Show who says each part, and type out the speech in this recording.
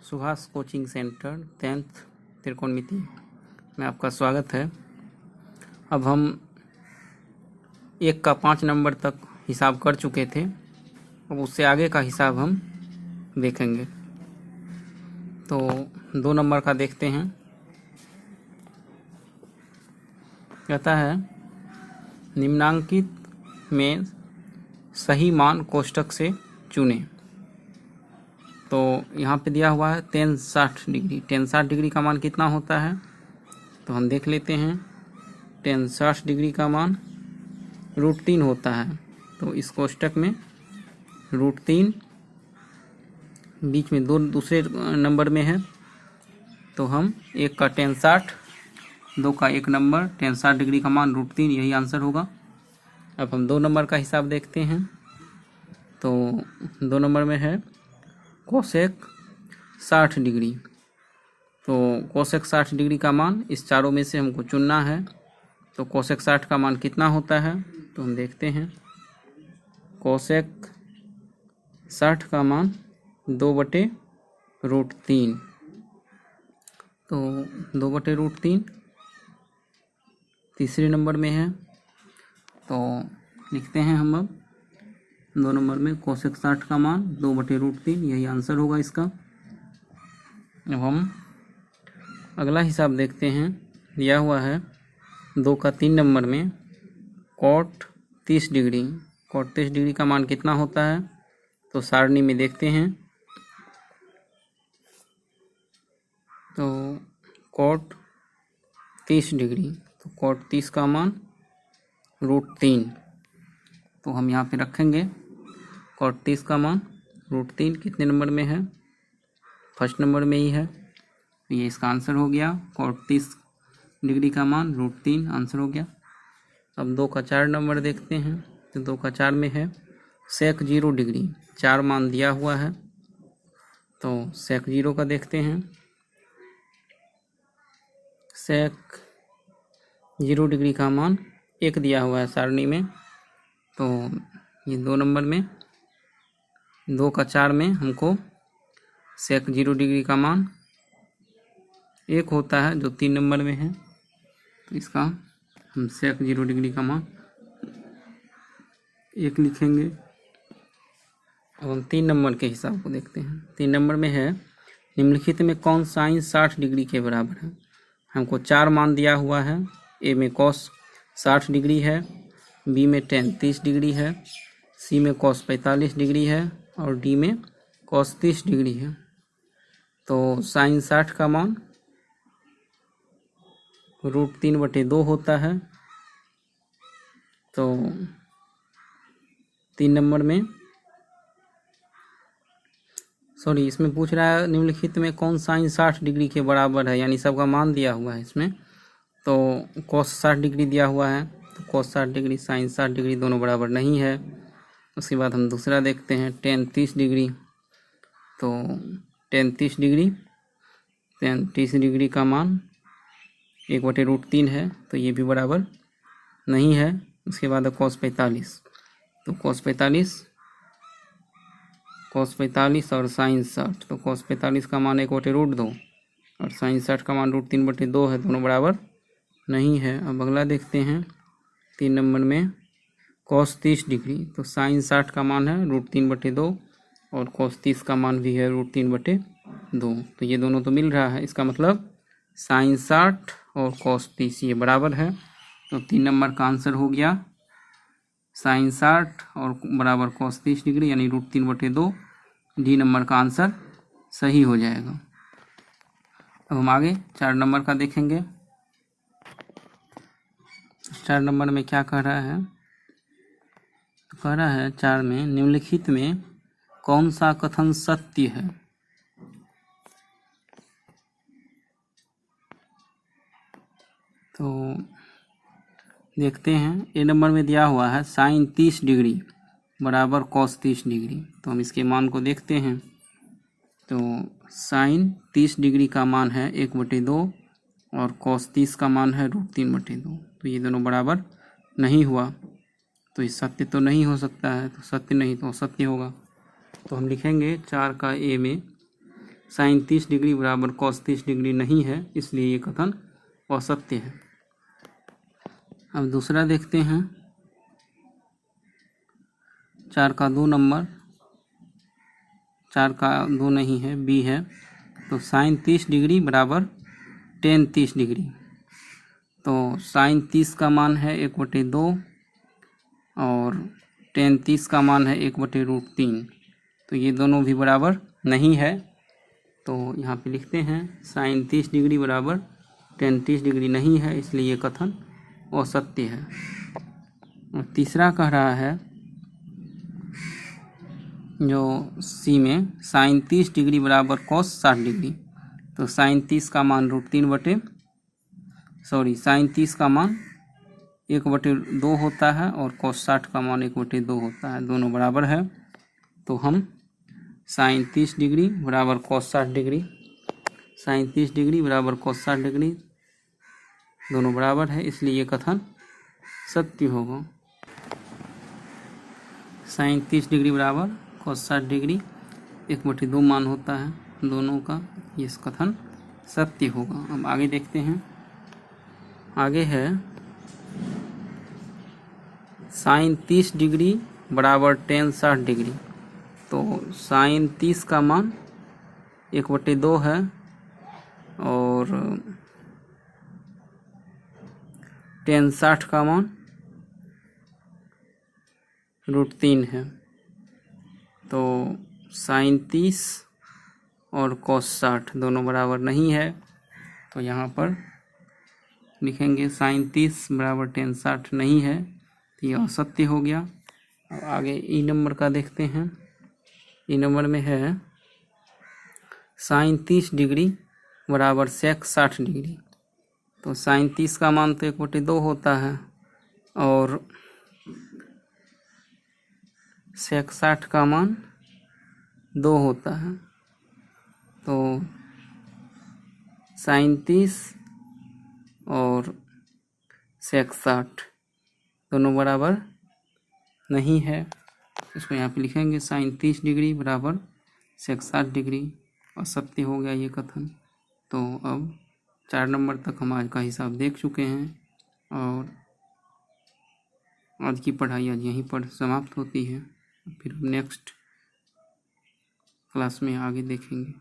Speaker 1: Subhash coaching centre 10th त्रिकोणमिति में आपका स्वागत है। अब हम 1 का 5 नंबर तक हिसाब कर चुके थे, अब उससे आगे का हिसाब हम देखेंगे। तो 2 नंबर का देखते हैं। कहता है निम्नांकित में सही मान कोष्ठक से चुनें। तो यहाँ पे दिया हुआ है tan 60 डिग्री। tan 60 डिग्री का मान कितना होता है तो हम देख लेते हैं। tan 60 डिग्री का मान √3 होता है। तो इस कोष्ठक में √3 बीच में 2 दूसरे नंबर में है, तो हम 1 का tan 60, 2 का 1 नंबर, tan 60 डिग्री का मान √3, यही आंसर होगा। अब हम 2 नंबर का हिसाब देखते हैं। तो 2 नंबर में है कोसेक 60 डिग्री। तो कोसेक 60 डिग्री का मान इस चारों में से हमको चुनना है। तो कोसेक 60 का मान कितना होता है तो हम देखते हैं। कोसेक 60 का मान 2/√3। तो 2/√3 तीसरे नंबर में है। तो लिखते हैं हम अब 2 नंबर में कोसेक 60 का मान 2/√3, यही आंसर होगा इसका। अब हम अगला हिसाब देखते हैं। दिया हुआ है 2 का 3 नंबर में कॉट 30 डिग्री। कॉट 30 डिग्री का मान कितना होता है तो सारणी में देखते हैं। तो कॉट 30 डिग्री, तो कॉट 30 का मान √3। तो हम यहाँ पे रखेंगे कॉट 30 का मान √3 कितने नंबर में है, फर्स्ट नंबर में ही है। तो ये इसका आंसर हो गया। कॉट 30 डिग्री का मान √3 आंसर हो गया। अब 2 का 4 नंबर देखते हैं। तो 2 का 4 में है सेक 0 डिग्री। 4 मान दिया हुआ है, तो सेक 0 का देखते हैं। सेक 0 डिग्री का मान 1 दिया हुआ है सारणी में। तो ये 2 नंबर में 2 का 4 में हमको सेक 0 डिग्री का मान 1 होता है, जो 3 नंबर में है। तो इसका हम सेक 0 डिग्री का मान 1 लिखेंगे। अब हम 3 नंबर के हिसाब को देखते हैं। 3 नंबर में है निम्नलिखित में कौन साइन 60 डिग्री के बराबर है। हमको 4 मान दिया हुआ है। ए में कॉस 60 डिग्री है, बी में tan 30 डिग्री है, सी में कॉस 45 डिग्री है और डी में कॉस 30 डिग्री है। तो साइन 60 का मान √3/2 होता है। तो 3 नंबर में इसमें पूछ रहा है निम्नलिखित में कौन साइन 60 डिग्री के बराबर है, यानी सबका मान दिया हुआ है इसमें। तो कॉस 60 डिग्री दिया हुआ है, तो कॉस 60 डिग्री साइन 60 डिग्री दोनों बराबर नहीं है। उसके बाद हम दूसरा देखते हैं tan 30 डिग्री। तो tan 30 डिग्री का मान 1/√3 है, तो ये भी बराबर नहीं है। उसके बाद cos 45, तो cos 45 और साइन 60। तो cos 45 का मान 1/√2 और साइन 60 का मान √3/2 है, दोनों बराबर नहीं है। अब अगला देखते हैं 3 नंबर में cos 30 डिग्री। तो साइन 60 का मान है √3/2 और cos 30 का मान भी है √3/2। तो ये दोनों तो मिल रहा है, इसका मतलब साइन 60 और cos 30 ये बराबर है। तो 3 नंबर का आंसर हो गया साइन 60 और बराबर cos 30 डिग्री यानी √3/2। डी नंबर का आंसर सही हो जाएगा। अब हम आगे 4 नंबर का देखेंगे। 4 नंबर में क्या कह रहा है, तो कह रहा है 4 में निम्नलिखित में कौन सा कथन सत्य है। तो देखते हैं। ए नंबर में दिया हुआ है साइन 30 डिग्री बराबर cos 30 डिग्री। तो हम इसके मान को देखते हैं। तो साइन 30 डिग्री का मान है 1/2 और cos 30 का मान है √3/2। तो ये दोनों बराबर नहीं हुआ, तो ये सत्य तो नहीं हो सकता है। तो सत्य नहीं तो असत्य होगा। तो हम लिखेंगे 4 का ए में साइन 30 डिग्री बराबर कॉस 30 डिग्री नहीं है, इसलिए ये कथन असत्य है। अब दूसरा देखते हैं, 4 का 2 नंबर, 4 का 2 नहीं है, बी है। तो साइन 30 डिग्री बराबर टेन 30 डिग्री। तो साइन 30 का मान है 1/2 और टेन 30 का मान है 1/√3। तो ये दोनों भी बराबर नहीं है। तो यहाँ पे लिखते हैं साइन 30 डिग्री बराबर टेन 30 डिग्री नहीं है, इसलिए ये कथन असत्य है। और तीसरा कह रहा है जो सी में, साइन 30 डिग्री बराबर कॉस 60 डिग्री। तो साइन 30 का मान साइन 30 का मान 1/2 होता है और कॉस 60 का मान 1/2 होता है, दोनों बराबर है। तो हम साइन 30 डिग्री बराबर कॉस 60 डिग्री, साइन 30 डिग्री बराबर कॉस 60 डिग्री दोनों बराबर है, इसलिए ये कथन सत्य होगा। साइन 30 डिग्री बराबर कॉस 60 डिग्री 1/2 मान होता है दोनों का, ये कथन सत्य होगा। अब आगे देखते हैं, आगे है साइन 30 डिग्री बराबर टेन 60 डिग्री। तो साइन 30 का मान 1/2 है और टेन 60 का मान √3 है। तो साइन 30 और कॉस 60 दोनों बराबर नहीं है, तो यहाँ पर लिखेंगे साइन 30 बराबर टेन 60 नहीं है, तो यह असत्य हो गया। अब आगे ई नंबर का देखते हैं। ई नंबर में है साइन 30 डिग्री बराबर सेक 60 डिग्री। तो साइन 30 का मान तो 1/2 होता है और सेक 60 का मान 2 होता है। तो साइन 30 और सेक 60 दोनों बराबर नहीं है, इसको यहाँ पे लिखेंगे साइन 30 डिग्री बराबर सेक 60 डिग्री, असत्य हो गया ये कथन। तो अब 4 नंबर तक हम आज का हिसाब देख चुके हैं और आज की पढ़ाई आज यहीं पर समाप्त होती है। फिर नेक्स्ट क्लास में आगे देखेंगे।